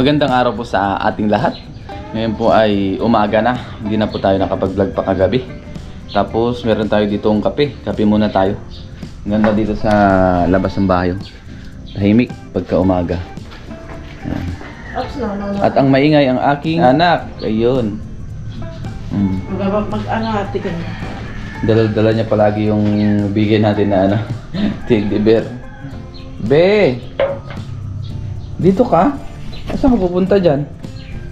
Magandang araw po sa ating lahat. Ngayon po ay umaga na. Hindi na po tayo nakapag-vlog pa kagabi. Tapos meron tayo ditong kape. Kape muna tayo. Ganda dito sa labas ng bahay. Tahimik pagka umaga. Ayan. At ang maingay ang aking anak. Ayun. Mag-ano-ati ka na. Dala-dala niya palagi yung bigay natin na ano. Teddy bear. Be! Dito ka? Saan ka pupunta dyan?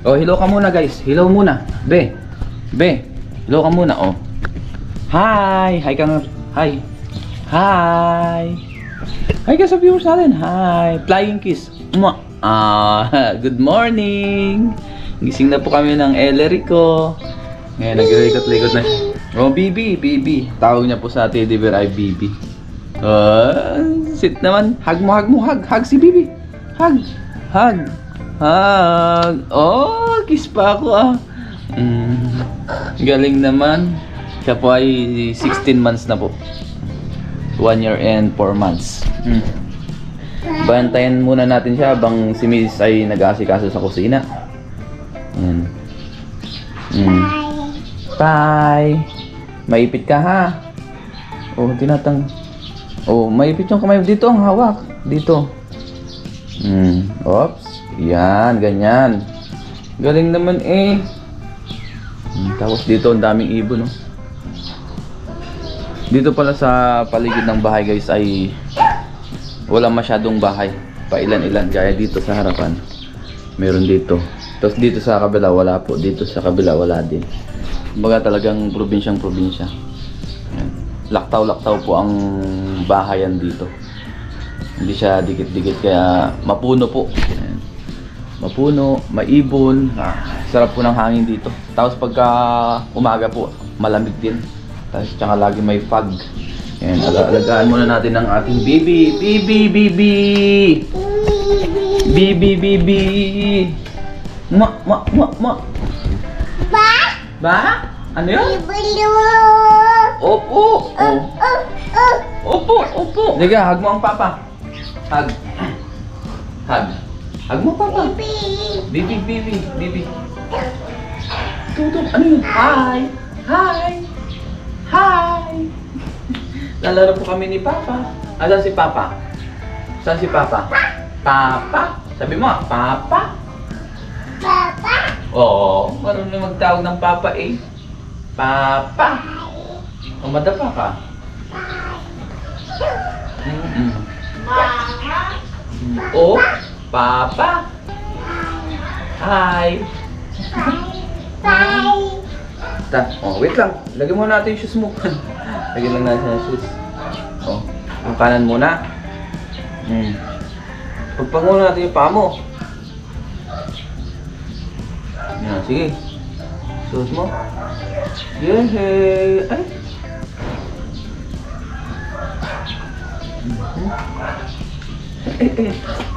Oh, hello ka muna guys. Hello muna. Be. Be. Hello ka muna. Oh. Hi. Hi ka nga. Hi. Hi. Hi ka sa viewers natin. Hi. Flying kiss. Mwah. Good morning. Gising na po kami ng Ellery ko. Ngayon, naglikot-likot na siya. Oh, Bibi. Bibi. Tawag niya po sa teddy bear ay Bibi. Sit naman. Hug mo, hug mo. Hug si Bibi. Hug. Hug. Hug. Oh, kiss pa ako Galing naman. Siya po ay 16 months na po. 1 year and 4 months. Bantayan muna natin siya habang si Miss ay nag-aasikaso sa kusina. Bye. Maipit ka ha. Oh, tinatang. Oh, maipit yung kamay dito ang hawak. Dito. Oops. Yan, ganyan. Galing naman eh. Tapos dito ang daming ibon, no? Dito pala sa paligid ng bahay guys ay wala masyadong bahay. Pailan-ilan. Gaya dito sa harapan. Meron dito. Tapos dito sa kabila wala po. Dito sa kabila wala din. Kumbaga talagang probinsyang-probinsya. Laktaw-laktaw po ang bahayan dito. Hindi siya dikit-dikit kaya mapuno po. Mapuno, maibon. Sarap po ng hangin dito. Tapos pagka umaga po, malamig din. Tapos tsaka lagi may fog. Ayan, alagaan muna natin ang ating Bibi. Bibi, Bibi. Bibi, Bibi. Ma. Ba? Ba? Ano yun? Opo. Opo. Liga, hug mo ang papa. Hug. Hug. Hug mo papa. Bibi. Tutok, ano yun? Hi. Lalaro po kami ni Papa. Asan si Papa? Saan si Papa? Papa? Sabi mo, Papa? Papa? Oo, marunong magtawag ng Papa eh. Papa? O madapa ka? Mama? O, Papa? Hi. Bye. Wait lang. Lagyan muna natin yung shoes mo. Lagyan lang natin yung shoes. Yung kanan muna. Pagpangunan natin yung paa mo. Yan, sige. Shoes mo. Yehey! Ay!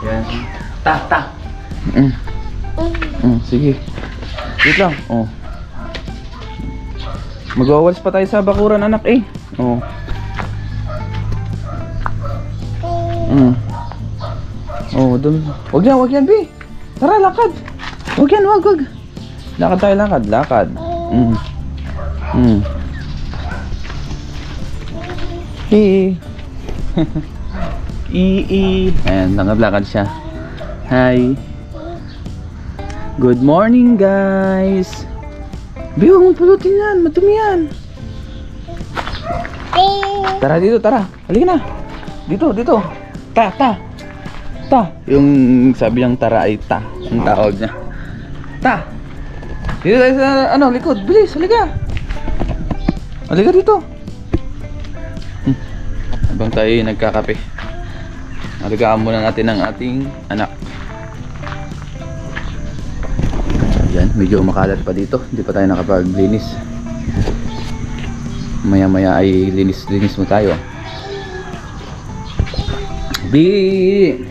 Yan. Ta. Sige. Wait lang. Magwawalis pa tayo sa bakuran anak eh. Dun. Wag yan, Bi. Tara, lakad. Wag. Lakad tayo, lakad. Ayan, nangablakad siya. Hi. Good morning, guys. Bi, huwag mong pulutin yan. Madumi yan. Tara dito, tara. Halika na. Dito. Ta. Yung sabi niyang tara ay ta. Ang tawag niya. Ta. Dito tayo sa likod. Bilis, halika. Halika dito. Habang tayo nagkakape. Haligaan muna natin ang ating anak. Yan, medyo makalat pa dito. Hindi pa tayo nakapaglinis. Maya ay linis mo tayo. May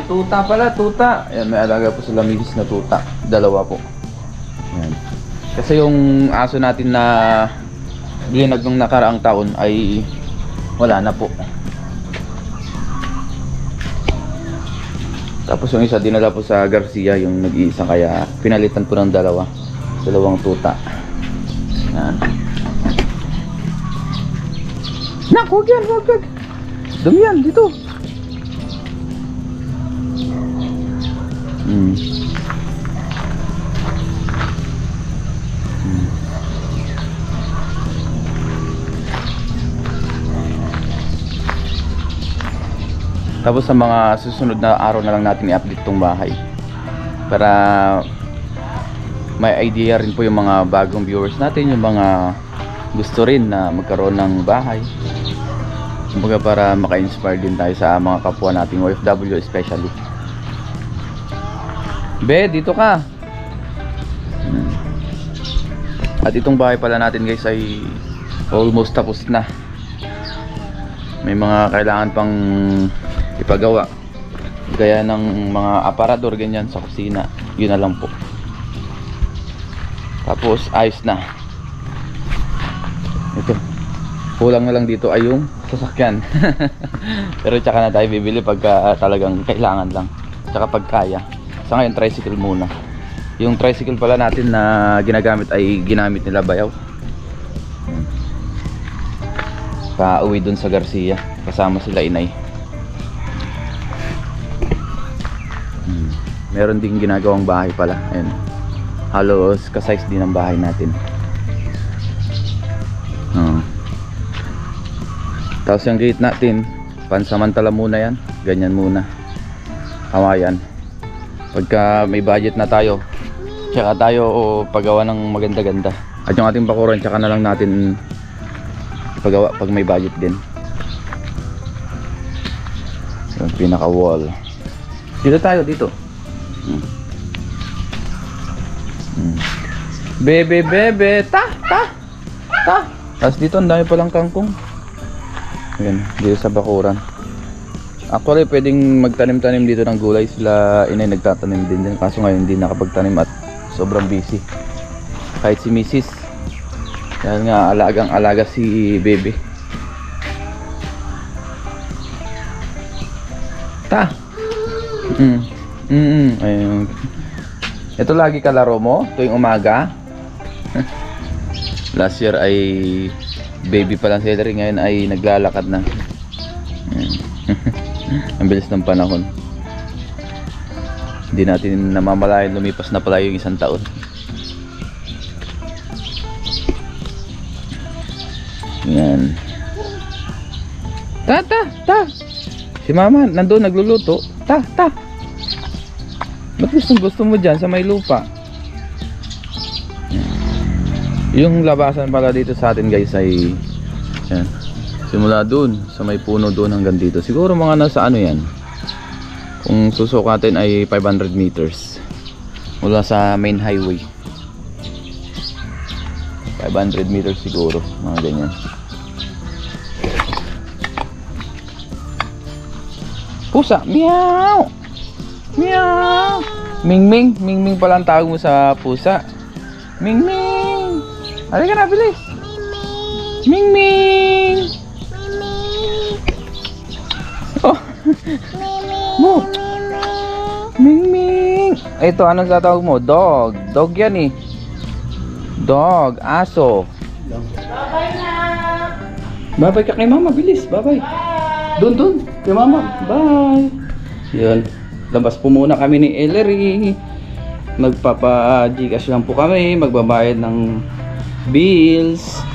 tuta pala, tuta. Ayan, may alaga po sa lamigis na tuta. 2 po. Ayan. Kasi yung aso natin na binag nung nakaraang taon ay wala na po. Tapos yung isa dinala po sa Garcia, yung nag-iisa, kaya pinalitan po ng dalawang tuta. Yan. Nak, huwag yan, huwag. Dumi yan, dito. Tapos sa mga susunod na araw na lang natin i-update tong bahay para may idea rin po yung mga bagong viewers natin, yung mga gusto rin na magkaroon ng bahay, kumbaga para maka-inspire din tayo sa mga kapwa nating OFW especially. Be, dito ka. At itong bahay pala natin guys ay almost tapos na. May mga kailangan pang ipagawa, gaya ng mga aparador ganyan sa kusina, yun na lang po. Tapos ayos na. Ito, kulang na lang dito ay yung sasakyan. Pero tsaka na tayo bibili pagka talagang kailangan lang, tsaka pag kaya. Sa ngayon tricycle muna. Yung tricycle pala natin na ginagamit ay ginamit nila Bayaw pa uwi dun sa Garcia, kasama sila inay. Meron ding ginagawang bahay pala. Ayun, halos ka-size din ang bahay natin. Tapos yung gate natin, pansamantala muna yan, ganyan muna, kawayan. Pagka may budget na tayo, tsaka tayo paggawa ng maganda-ganda. At yung ating bakuran, tsaka na lang natin ipagawa pag may budget din. Yung pinaka wall dito tayo, dito. Bebe, ta. Tapos dito ang dami palang kangkong. Ayan, dito sa bakuran. Actually pwedeng magtanim-tanim dito ng gulay, sila inay nagtatanim din, kaso ngayon hindi nakapagtanim at sobrang busy. Kahit si Mrs. Dahil nga alagang alaga si Bebe. Ta. Ayun. Ito lagi kalaro mo tuwing umaga. Last year ay baby pa lang si Hillary, ngayon ay naglalakad na. Ang bilis ng panahon. Hindi natin namamalayan, lumipas na pala yung isang taon. Yan. Ta. Si mama nandun nagluluto. Ta. Ba't gusto mo dyan sa may lupa? Yung labasan pala dito sa atin guys ay yan, simula dun sa may puno doon hanggang dito. Siguro mga nasa ano yan, kung susukatin ay 500 meters mula sa main highway. 500 meters siguro, mga ganyan. Pusa, meow. Meow. Mingming pala ang tawag mo sa pusa. Mingming. Halika na, bilis. Mingming. Oh. Mo. Mingming. Ito, anong tatawag mo? Dog. Dog yan eh. Dog, aso. Bye-bye na. Bye-bye ka kay mama, bilis. Bye-bye. Dun. Kay mama. Bye. Yun. Labas po muna kami ni Ellery. Magpapa-Gcash lang po kami. Magbabayad ng bills.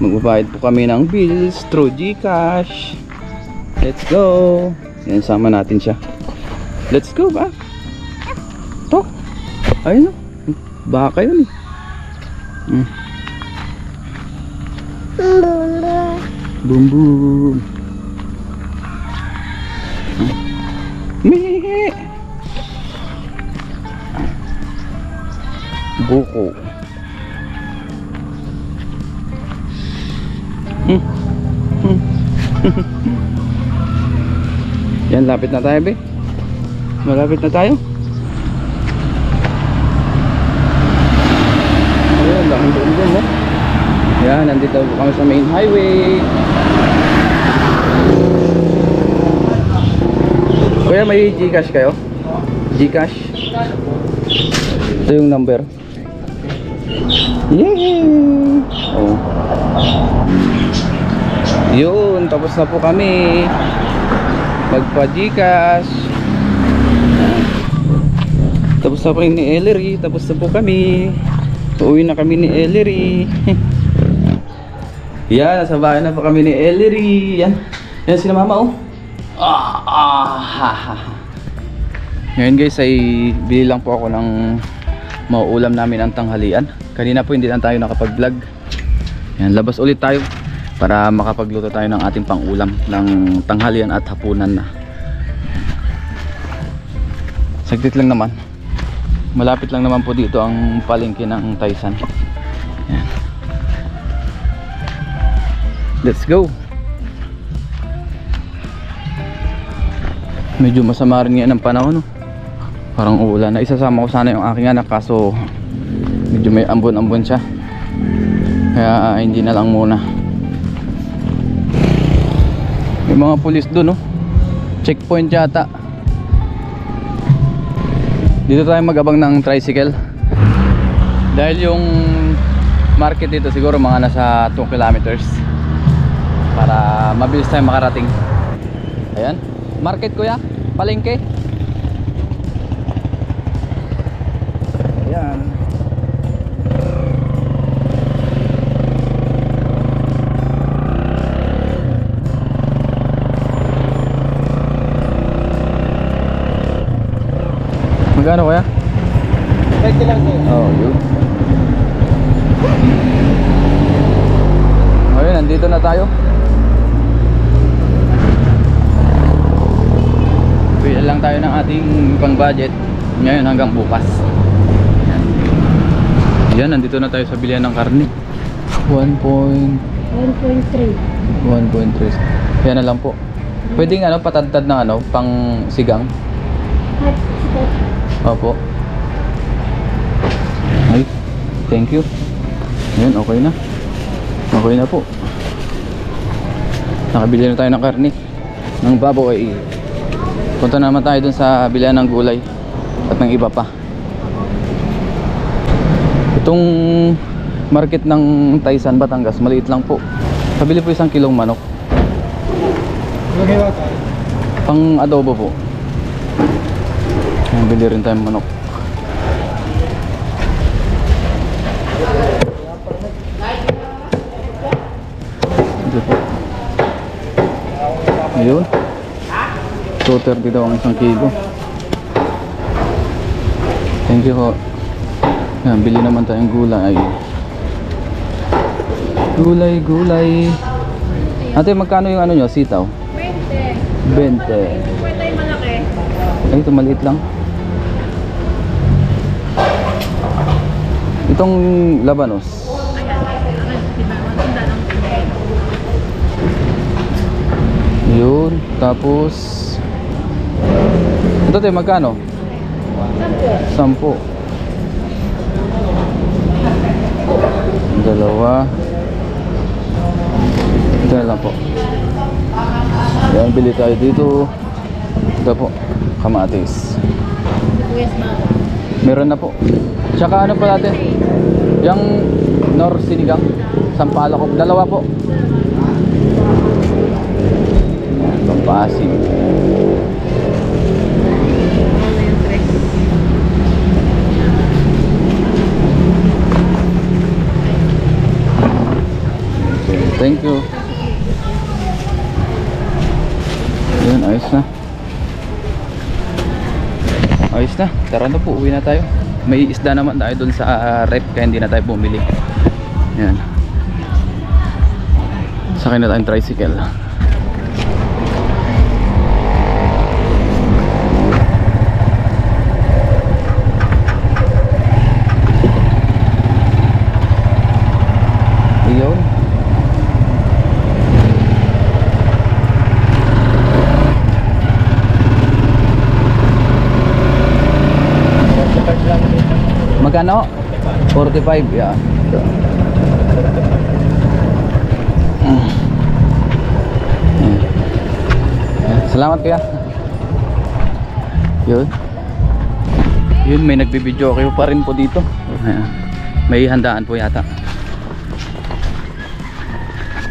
Magbabayad po kami ng bills through Gcash. Let's go. Yan, sama natin siya. Let's go ba? Tok. Ayun o. Baka yun eh. Boom boom. Mihi. Buko. Yan, lapit na tayo, be. Malapit na tayo. Ayan, laking doon dyan, no? Yan, nandito kami sa main highway. Kuya, may Gcash kayo? Gcash? Ito yung number. Yay! Oh. Yun, tapos na po kami magpa-Gcash. Tapos na po ni Ellery. Tapos na po kami. Uuwi na kami ni Ellery. Yan, nasa bahay na po kami ni Ellery. Yan, yan sila mama oh. Ngayon guys ay bili lang po ako ng mauulam namin ang tanghalian. Kanina po hindi lang tayo nakapag-vlog. Yan, labas ulit tayo para makapagluto tayo ng ating pang-ulam ng tanghalian at hapunan na. Saglit lang naman. Malapit lang naman po dito ang palengke ng Taysan. Yan. Let's go. Medyo masama rin ngayon ang panahon, no? Parang uulan na. Isasama ko sana yung aking anak kaso medyo may ambon-ambon siya. Kaya hindi na lang muna. May mga pulis doon, no? Checkpoint yata. Dito tayo mag-abang ng tricycle. Dahil yung market dito siguro mga nasa 2 kilometers. Para mabilis tayo makarating. Ayan. Market kuya? Palengke? Ayan. Magkano kuya? 20 lang sa'yo. Oh, yun. Ayun, nandito na tayo. Bili lang tayo ng ating pang budget ngayon hanggang bukas. Yan, nandito na tayo sa bilihan ng karne. 1.3. 1.3. Yan na lang po. Pwedeng ano, patadtad ng ano, pang sigang. Opo. Ay, thank you. Yan, okay na. Okay na po. Nakabili na tayo ng karne ng baboy. Punta naman tayo dun sa bilihan ng gulay at ng iba pa. Itong market ng Taysan, Batangas, maliit lang po. Pabili po 1 kilong manok. Pang adobo po. Bili rin tayong manok. Ito po. Ayun. 230 daw ang 1 kilo. Thank you ho. Yan, bili naman tayong gulay. Gulay. Ate, magkano yung ano nyo? Sitaw? 20. 20. Pwede yung malaki. Ay, ito maliit lang. Itong labanos. Yun. Tapos ito tayo magkano? 10. 10. Dalawa. Ito na lang po. Yan, bili tayo dito. Ito po, kamatis. Meron na po. Tsaka ano pa natin? Yung Nor Sinigang, Sampalok, dalawa po. Pampasin. Thank you. Yan, ayos na. Ayos na, tara na po, uwi na tayo. May isda naman tayo dun sa rep kaya hindi na tayo bumili. Yan. Sakay na tayong tricycle. Ayun. Magkano? 45, yeah. Salamat kuya. Yun. Yun, may nagbibideo kayo pa rin po dito. Ayan. May handaan po yata.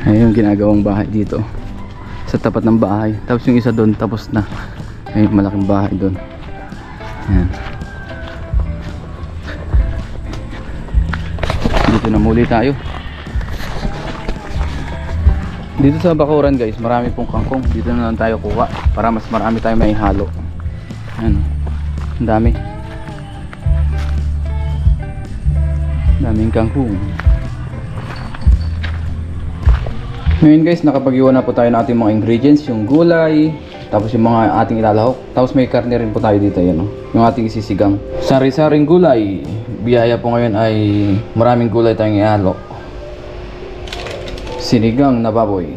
Ayun yung ginagawang bahay dito. Sa tapat ng bahay. Tapos yung isa doon, tapos na. Ayun, malaking bahay doon. Ayan. Dito na muli tayo. Dito sa bakuran guys, marami pong kangkong. Dito na lang tayo kuha para mas marami tayo may halo. Ayan. Ang dami. Daming kangkong. Ngayon guys, nakapag-iwan na po tayo ng ating mga ingredients. Yung gulay, tapos yung mga ating ilalahok. Tapos may karne rin po tayo dito, yan, yung ating isisigang. Sari-saring gulay. Biyaya po ngayon ay maraming gulay tayong ihalo. Sinigang na baboy.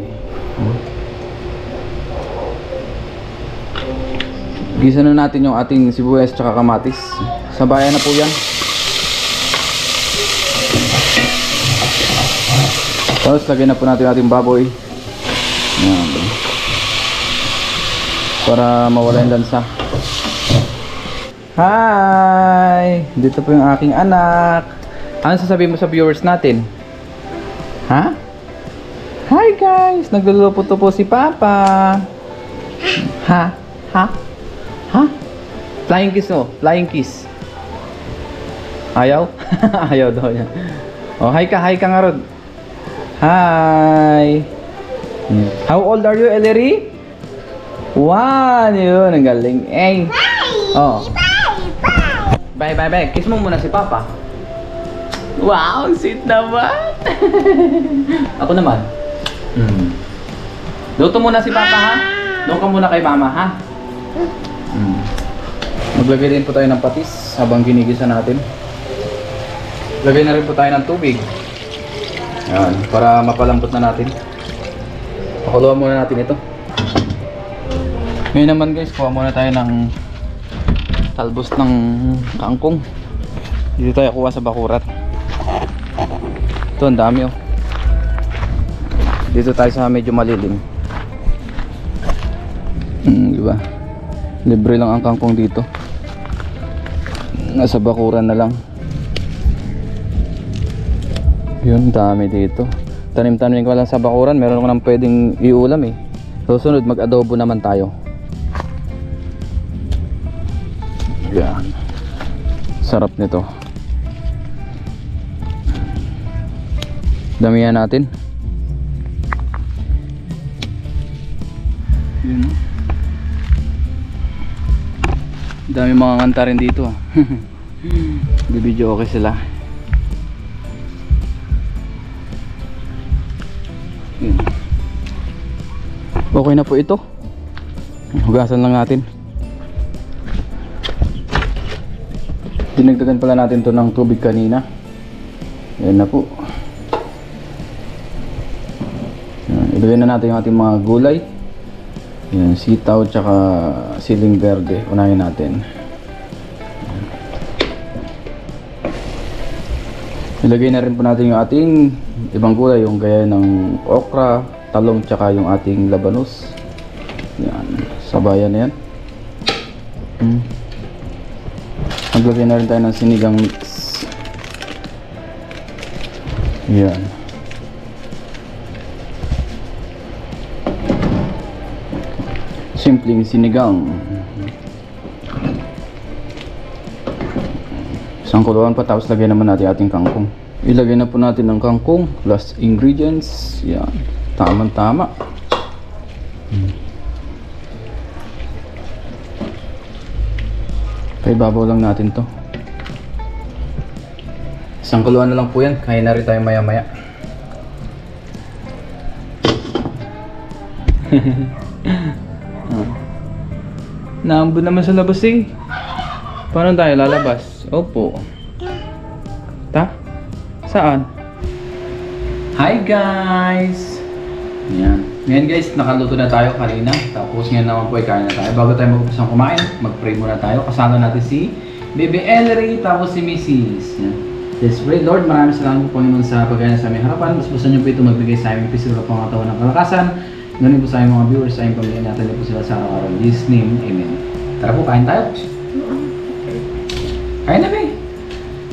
Gisa na natin yung ating sibuyas tsaka kamatis. Sabayan na po yan. Tapos lagyan na po natin ating baboy. Yan. Para mawala yung lansa. Hi! Dito po yung aking anak. Ano sasabihin mo sa viewers natin? Ha? Hi guys! Nagluluto po si Papa. Ha? Ha? Ha? Flying kiss mo. Flying kiss. Ayaw? Ayaw daw yan. Oh, hi ka nga Rod. Hi! How old are you, Ellery? 1! Yun, ang galing. Eh. Oh. Bye, bye, bye. Kiss mo muna si Papa. Wow, sweet naman. Ako naman. Luto muna si Papa, ha? Doon ka muna kay Mama, ha? Maglagay din po tayo ng patis habang ginigisa natin. Lagay na rin po tayo ng tubig. Yan, para mapalambot na natin. Pakuluan muna natin ito. Ngayon naman guys, kuha muna tayo ng talbos ng kangkong. Dito tayo kuha sa bakuran. Ito, ang dami oh. Dito tayo sa medyo malilim. Diba? Libre lang ang kangkong dito. Nasa bakuran na lang. Yun, dami dito. Tanim-tanim ko lang sa bakuran. Meron ko nang pwedeng iulam eh. Susunod, mag-adobo naman tayo. Yan. Sarap nito. Damihan natin. Yun. Dami mga kanta rin dito. Bibidyo okay sila. Yun. Okay na po ito. Hugasan lang natin. Dinagdagan pala natin to ng tubig kanina. Yan na po. Yan. Ilagay na natin yung ating mga gulay. Yan, sitaw tsaka siling verde. Unahin natin. Ilagay na rin po natin yung ating ibang gulay, yung gaya ng okra, talong tsaka yung ating labanos. Yan, sabayan na yan. Maglagay na rin tayo ng sinigang mix. Yan. Simpleng sinigang. Isang kuluan pa, tapos lagay naman natin ating kangkong. Ilagay na po natin ang kangkong. Last ingredients. Yan. Tama-tama. Ibabaw lang natin to. Isang kuluan na lang po yan. Kain na rin tayo maya maya. Naambun naman sa labas eh. Paano tayo lalabas? Opo. Ta? Saan? Hi guys! Yan. Ngayon guys, nakaluto na tayo kanina. Tapos ngayon naman po ay kain na tayo. Bago tayo mag-upasang kumain, mag-pray muna tayo. Kasama natin si Baby Ellery, tapos si Mrs. Yan. Let's pray. Lord, maraming salamat po Panginoon sa pagkain sa aming harapan. Mas gusto niyo po ito magbigay sa aming pisura pang katawan ng kalakasan. Ganun po sa aming mga viewers, sa aming pamilya natin po sila sa araw-araw. In Jesus' name, Amen. Tara po, kain tayo. Kain na, be.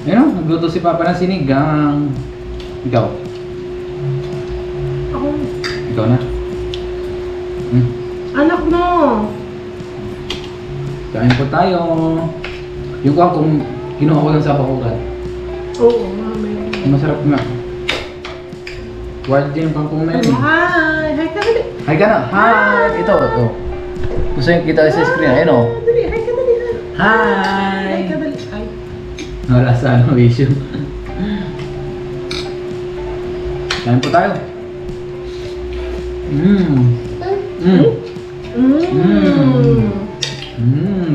Ayun o, nagluto si Papa ng sinigang. Ikaw. Ako. Ikaw na. Anak mo. Kain po tayo. Yung kung kinuha ko lang sa bakuran. Oo, mami. Masarap nga. Wild din yung kangkong na yun. Hi! Hi ka dali. Hi ka na. Hi! Ito, ito. Gusto yung kita sa screen. Ayun o. Dali, hi ka dali. Hi! Hi ka dali. Hi. Wala sa ano issue. Kain po tayo.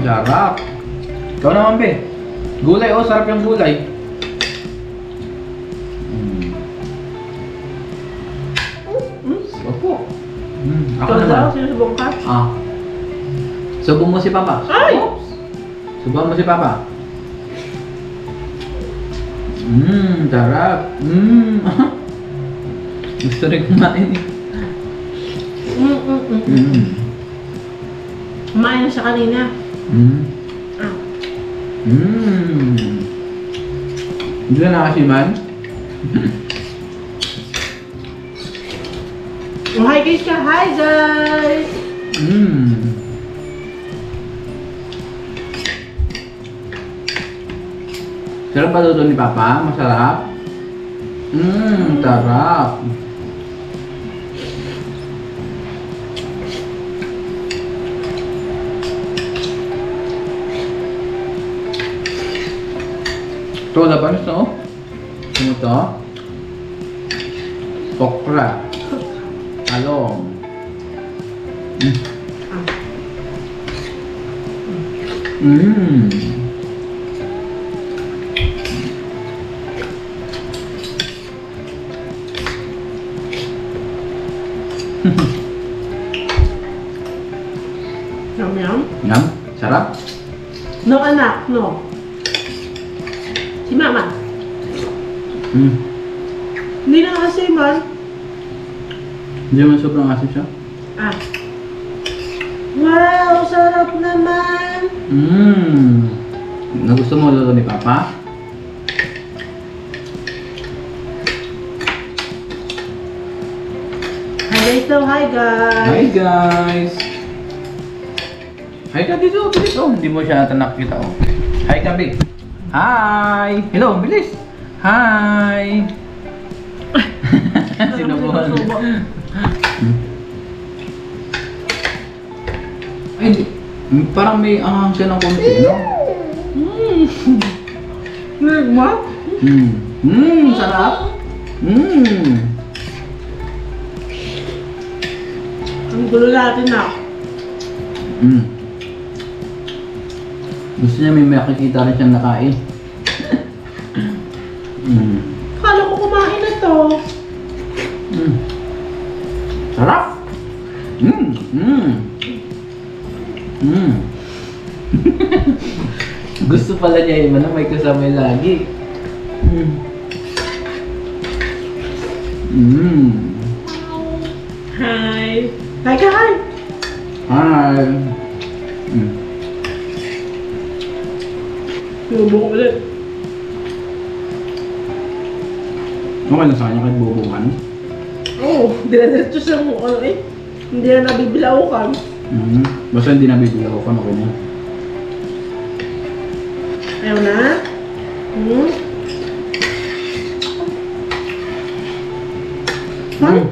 Sarap. Ikaw naman, be. Gulay, oh, sarap yung gulay. Opo. Ako Ikaw daw, naman. sinusubong ka? Ah. Subong mo si Papa. Ay! Oops. Subong mo si Papa. Sarap. Gusto rin kumain eh. Kumain na siya kanina. Ah. Hindi na nakasiman. Oh, hi guys ka. Hi guys! Sarap ba luto ni Papa? Masarap? Sarap. Ito, laban ito. Ano ito? Pokra. Talong. Yum yum. Yum. Sarap. No anak, no. Si mama. Hindi na kasi man. Hindi naman sobrang asin siya. Ah. Wow, sarap naman. Nagusto mo luto ni Papa? Hi guys daw, hi guys. Hi guys! Hi ka dito, bilis oh. Hindi mo siya nakita oh. Hi ka, Big. Hi! Hello, bilis! Hi! Sinubuhan. Ay, parang may anghang siya ng konti, no? What? Sarap! Ang gulo natin na. Gusto niya may makikita rin siyang nakain. Kala ko kumain na to. Sarap! Gusto pala niya yung may kasama lagi. Hi. Hi ka, hi. Hi! Lubong ulit. Okay lang sa kanya kahit bubukan. Oo, dinadiretso sa mo, ano eh. Hindi na nabibilaukan. Basta hindi nabibilaw ko, okay na. Ayaw na? Hmm?